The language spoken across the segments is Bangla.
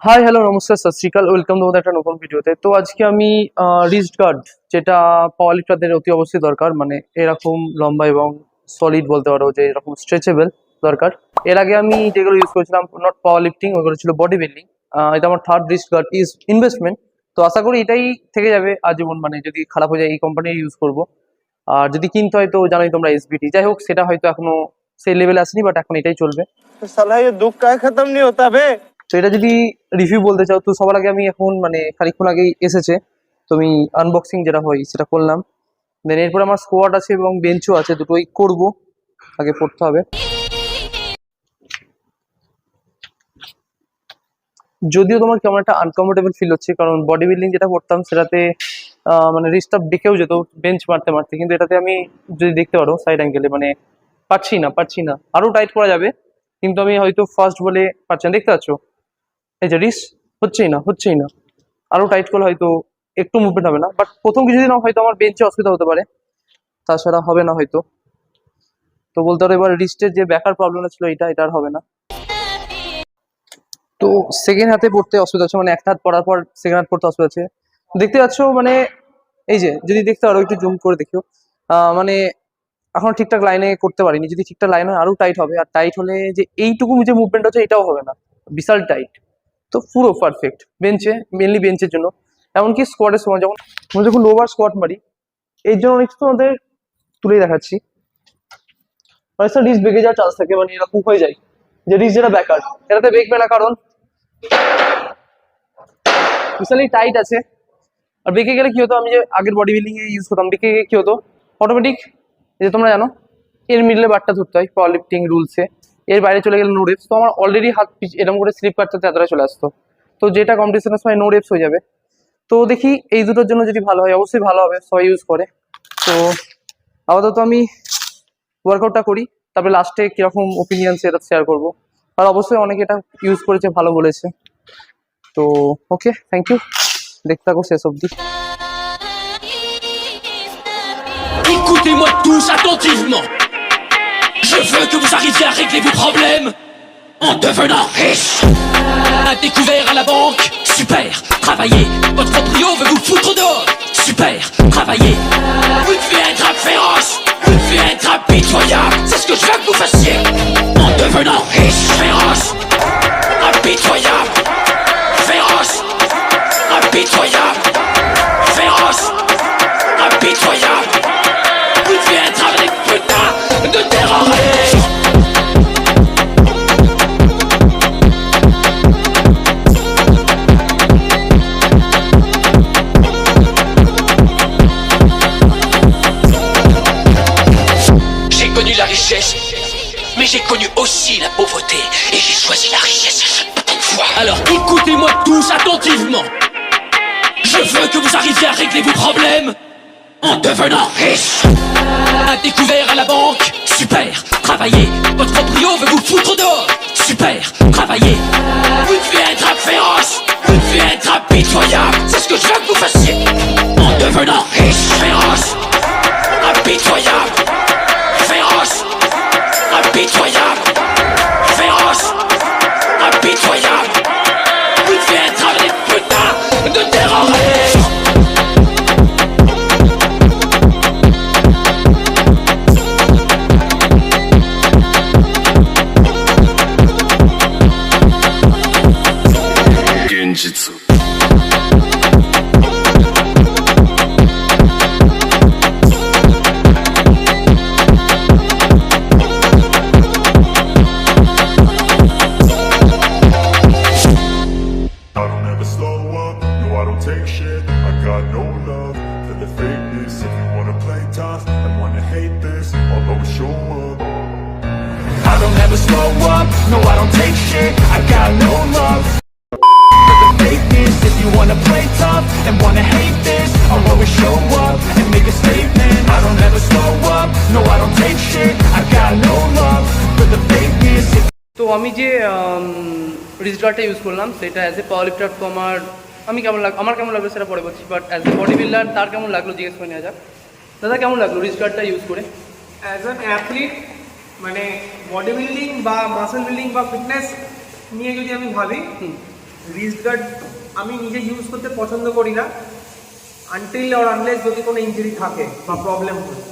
হাই হ্যালো নমস্কার সত শ্রী আকাল, ওয়েলকাম তোমাদের একটা নতুন ভিডিওতে। তো আজকে আমি রিস্ট গার্ড, যেটা পাওয়ার লিফটারদের অতি অবশ্যই দরকার, মানে এরকম লম্বা এবং সলিড বলতে পারো, যে এরকম স্ট্রেচেবল দরকার। এর আগে আমি যেগুলো ইউজ করেছিলাম নট পাওয়ার লিফটিং, ওগুলো ছিল বডি বিল্ডিং। এটা আমার third wrist guard is investment. তো আশা করি এটাই থেকে যাবে আজীবন, মানে যদি খারাপ হয়ে যায় এই কোম্পানি ইউজ করবো। আর যদি কিনতে হয় তো জানোই তোমরা এসবিটি, যাই হোক সেটা হয়তো এখনো সেই লেভেলে আসেনি, বাট এখন এটাই চলবে। साला ये दुख का खत्म नहीं होता बे। তো এটা যদি রিভিউ বলতে চাও তো সবার আগে আমি এখন মানে খানিকক্ষণ আগেই এসেছে, তো আমি আনবক্সিং যেটা হয় সেটা করলাম। দেন এরপর আমার স্কোয়াড আছে এবং বেঞ্চও আছে, দুটোই করব, আগে পড়তে হবে। যদিও তোমার কেমন একটা আনকমফোর্টেবল ফিল হচ্ছে, কারণ বডি বিল্ডিং যেটা করতাম সেটাতে মানে রিস্টটা বেঁকেও যেত বেঞ্চ মারতে মারতে, কিন্তু এটাতে আমি যদি দেখতে পারো সাইড অ্যাঙ্গেলে মানে পারছি না, আরো টাইট করা যাবে, কিন্তু আমি হয়তো ফার্স্ট বলে পারছি না, দেখতে পাচ্ছ এই যে রিস্ট হচ্ছেই না। আরো টাইট করলে হয়তো একটু মুভমেন্ট হবে না, বাট প্রথম কিছুদিন হয়তো আমার বেঞ্চে অসুবিধা হতে পারে, তাছাড়া হবে না হয়তো। তো বলতে পারো এবার রিস্টের যে ব্যাকার প্রবলেমটা ছিল এটা আর হবে না। তো সেকেন্ড হাতে পড়তে অসুবিধা হচ্ছে, মানে একটা হাত পড়ার পর সেকেন্ড হাত পড়তে অসুবিধা হচ্ছে। দেখতে পাচ্ছ মানে এই যে যদি দেখতে পারো একটু জুম করে দেখিও, মানে এখন ঠিকঠাক লাইনে করতে পারিনি, যদি ঠিকঠাক লাইন হয় আরো টাইট হবে, আর টাইট হলে যে এইটুকু যে মুভমেন্ট হচ্ছে এটাও হবে না, বিশাল টাইট। তো পুরো পারফেক্ট বেঞ্চে, মেনলি বেঞ্চের জন্য, এমনকি স্কোয়াডের সময় যখন আমরা যখন লোভার স্কোয়াড মারি, এর জন্য অনেক কিছু আমাদের তুলেই দেখাচ্ছি, অনেক সময় রিস্ক বেঁকে যাওয়ার চান্স থাকে, মানে এরকম হয়ে যায় যে রিস্ক যেটা ব্যাকার এটাতে বেঁকবে না, কারণ বিশালই টাইট আছে। আর বেঁকে গেলে কি হতো, আমি যে আগের বডি বিল্ডিং এ ইউজ করতাম, বেঁকে গিয়ে কি হতো অটোমেটিক, এই যে তোমরা জানো এর মিডলে বারটা ধরতে হয় পাওয়ার লিফটিং রুলসে, এর বাইরে চলে গেলে নো রেপস। তো আমার অলরেডি হাত এরকম করে স্লিপ কাটতে এতটা চলে আসতো, তো যেটা কম্পিটিশনের সময় নো রেপস হয়ে যাবে। তো দেখি এই দুটোর জন্য যদি ভালো হয়, অবশ্যই ভালো হবে, সবাই ইউজ করে। তো আপাতত আমি ওয়ার্কআউটটা করি, তারপরে লাস্টে কিরকম ওপিনিয়ন সেটা শেয়ার করবো। আর অবশ্যই অনেকে এটা ইউজ করেছে, ভালো বলেছে। তো ওকে, থ্যাংক ইউ, দেখতে থাকো শেষ অবধি। Écoutez-moi tous attentivement. Je veux que vous arriviez à régler vos problèmes en devenant riche. À découvert à la banque, super, travaillez. Votre proprio veut vous foutre dehors, super, travaillez. Vous devez être féroce, vous devez être impitoyable. C'est ce que je veux que vous fassiez en devenant riche, féroce, impitoyable, féroce, impitoyable, féroce, impitoyable. Vous devez être un vrai putain de terroriste. J'ai connu la richesse, mais j'ai connu aussi la pauvreté. Et j'ai choisi la richesse à chaque putain de fois. Alors écoutez-moi tous attentivement. Je veux que vous arriviez à régler vos problèmes en devenant riche. À découvert à la banque, super, travaillez. Votre proprio veut vous foutre dehors, super, travaillez. Vous devez être féroce, vous devez être impitoyable. C'est ce que je veux que vous fassiez en devenant riche, féroce, impitoyable, féroce, impitoyable, féroce, impitoyable. Vous devez être un vrai putain de terroriste. I don't ever slow up, no I don't take shit. I got no love for the fakeness. If you wanna play tough and wanna hate this, I'll always show up. I don't ever slow up, no I don't take shit. I got no love for the fakeness. If you wanna play tough and wanna hate this, I'll always show up and make a statement. I don't ever slow up, no I don't take shit. I got no love for the fakeness. তো আমি যে রিস্ট গার্ডটা ইউজ করলাম সেটা অ্যাজ এ পাওয়ার লিফটার, তো আমার কেমন লাগলো সেটা পরে বলছি, but as a body builder তার কেমন লাগলো জিজ্ঞেস করে নেওয়া যাক। দাদা কেমন লাগলো রিস্ট গার্ডটা ইউজ করে? অ্যাজ অ্যান অ্যাথলিট মানে বডি বিল্ডিং বা মাসল বিল্ডিং বা ফিটনেস নিয়ে যদি আমি ভাবি, রিস্ট গার্ড আমি নিজে ইউজ করতে পছন্দ করি না আনটিল অর আনলেস যদি কোনো ইনজুরি থাকে বা প্রবলেম হয়,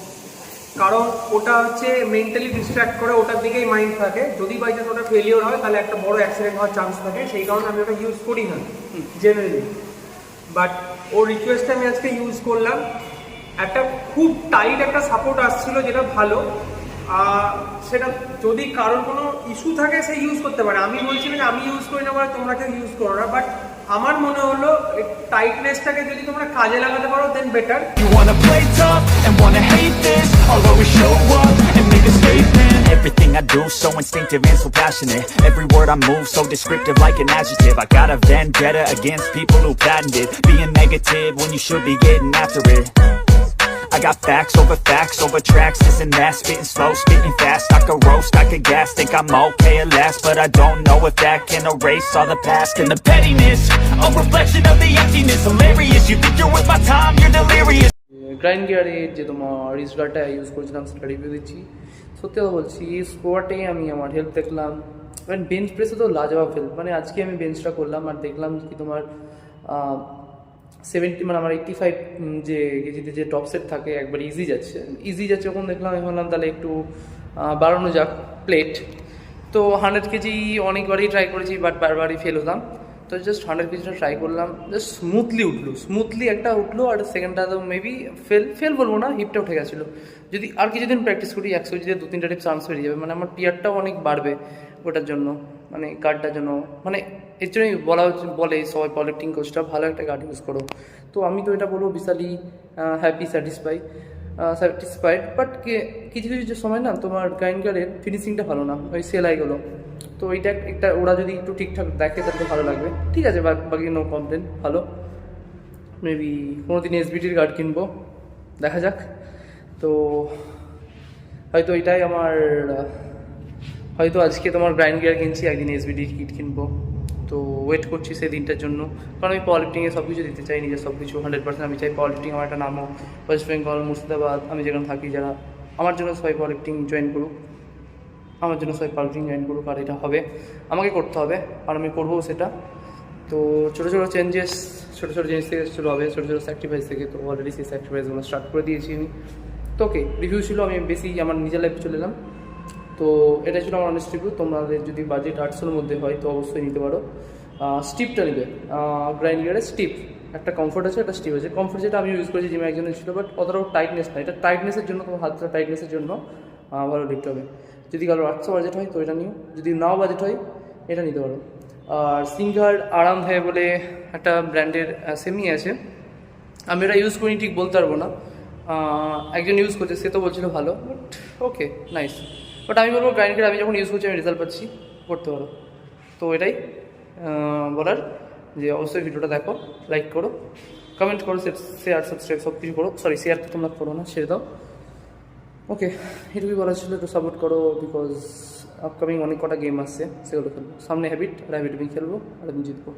কারণ ওটা হচ্ছে মেন্টালি ডিস্ট্র্যাক্ট করে, ওটার দিকেই মাইন্ড থাকে। যদি বাই চান্স ওটা ফেলিওর হয় তাহলে একটা বড় অ্যাক্সিডেন্ট হওয়ার চান্স থাকে, সেই কারণে আমি ওটা ইউজ করি না জেনারেলি। বাট ওর রিকোয়েস্টে আমি আজকে ইউজ করলাম। একটা খুব টাইট একটা সাপোর্ট আসছিল যেটা ভালো, সেটা যদি কারোর কোনো ইস্যু থাকে সে ইউজ করতে পারে। আমি বলছি না যে আমি ইউজ করি না বলে তোমরা কেউ ইউজ করো না, বাট আমার মনে হলো টাইটনেসটাকে যদি তোমরা কাজে লাগাতে পারো দেন better. You wanna play tough and wanna hate this, I'll always show up and make a statement. Everything I do so instinctive and so passionate. Every word I move so descriptive like an adjective. I got a vendetta against people who patented being negative when you should be getting after it. I got facts over tracks, this and that, spitting slow, spitting fast. I could roast, I could gas, think I'm okay at last, but I don't know if that can erase all the past. And the pettiness, a reflection of the emptiness. Hilarious, you think you're worth my time, you're delirious. Grind গিয়ারের যে তোমার রিস্ট গার্ডটা ইউজ করেছিলাম সেটা রিভিউ দিচ্ছি। সত্যি কথা বলছি, এই স্কোয়াটেই আমি আমার হেল্প দেখলাম, মানে বেঞ্চ প্রেসে তো লাজবাব হেল্প। মানে আজকে আমি বেঞ্চটা করলাম আর দেখলাম কি তোমার 70 মানে আমার 85 যে কেজিতে যে টপ সেট থাকে একবার ইজি যাচ্ছে যখন দেখলাম আমি ভাবলাম তাহলে একটু বাড়ানো যাক প্লেট। তো 100 কেজি অনেকবারই ট্রাই করেছি বাট বারবারই ফেল হলাম। তো জাস্ট 100 কেজিটা ট্রাই করলাম, জাস্ট স্মুথলি একটা উঠলো, আর সেকেন্ডটা তো মেবি ফেল বলবো না, হিপটা উঠে গেছিলো। যদি আর কিছুদিন প্র্যাকটিস করি 100 কেজিতে 2-3টা টিপ চান্স হয়ে যাবে, মানে আমার পিয়ারটাও অনেক বাড়বে ওটার জন্য, মানে গার্ডটার জন্য। মানে এর জন্যই বলে সবাই পাওয়ার লিফটিং কোচটা ভালো একটা গার্ড ইউজ করো। তো আমি তো এটা বলবো বিশালই হ্যাপি স্যাটিসফাইড। বাট কিছু যে সময় না তোমার গ্রাইন্ড গার্ডের ফিনিশিংটা ভালো না, ওই সেলাইগুলো। তো এইটা একটা ওরা যদি একটু ঠিকঠাক দেখে তাহলে ভালো লাগবে। ঠিক আছে, বাকি নো কমপ্লেন, ভালো। মেবি কোনো দিন এসবিটির গার্ড কিনবো, দেখা যাক। তো হয়তো এটাই আমার, হয়তো আজকে তোমার গ্রাইন্ড গিয়ার কিনছি, একদিন এসবিডির কিট কিনবো। তো ওয়েট করছি সেই দিনটার জন্য, কারণ আমি পাওয়ার লিফটিংয়ে সব কিছু দিতে চাই, নিজের সব কিছু 100%। আমি চাই পাওয়ার লিফটিং আমার একটা নামও, ওয়েস্ট বেঙ্গল, মুর্শিদাবাদ, আমি যেখানে থাকি, যারা আমার জন্য সবাই পাওয়ার লিফটিং জয়েন করুক, আমার জন্য সবাই পাওয়ার লিফটিং জয়েন করুক। আর এটা হবে, আমাকে করতে হবে, আর আমি করবো সেটা। তো ছোটো ছোটো চেঞ্জেস, ছোটো ছোটো জিনিস থেকে শুরু হবে, ছোটো ছোটো স্যাক্রিফাইস থেকে। তো অলরেডি সেই স্যাক্রিফাইসগুলো স্টার্ট করে দিয়েছি আমি। তো ওকে, রিভিউ ছিল, আমি বেশি আমার নিজের লাইফে চলে এলাম। তো এটা ছিল আমার অনেস্ট রিভিউ। তোমাদের যদি বাজেট 800-এর মধ্যে হয় তো অবশ্যই নিতে পারো। স্টিপটা নিবে, গ্রাইন্ড গিয়ারের স্টিপ, একটা কমফোর্ট আছে, একটা স্টিপ আছে। কমফোর্ট যেটা আমি ইউজ করেছি, জিমে একজনের ছিল, বাট অতটাও টাইটনেস না। এটা টাইটনেসের জন্য, তোমার হাতটা টাইটনেসের জন্য ভালো লিফট হবে। যদি কারো 800 বাজেট হয় তো এটা নিও, যদি নাও বাজেট হয় এটা নিতে পারো। আর সিঙ্গার্ড আরাম হয় বলে একটা ব্র্যান্ডের সেমি আছে, আমি এটা ইউজ করি ঠিক বলতে পারবো না। একজন ইউজ করছে, সে তো বলছিল ভালো, বাট ওকে নাইস। বাট আমি বলবো গ্রাইন্ড গিয়ার আমি যখন ইউজ করছি আমি রেজাল্ট পাচ্ছি, করতে পারো। তো এটাই বলার, যে অবশ্যই ভিডিওটা দেখো, লাইক করো, কমেন্ট করো, শেয়ার, সাবস্ক্রাইব সব কিছু করো। শেয়ার তো তোমরা করো না, ছেড়ে দাও। ওকে, এটুকুই বলার ছিল, একটু সাপোর্ট করো, বিকজ আপকামিং অনেক কটা গেম আসছে, সেগুলো খেলবো। সামনে হ্যাবিট আমি খেলবো আর আমি জিতবো।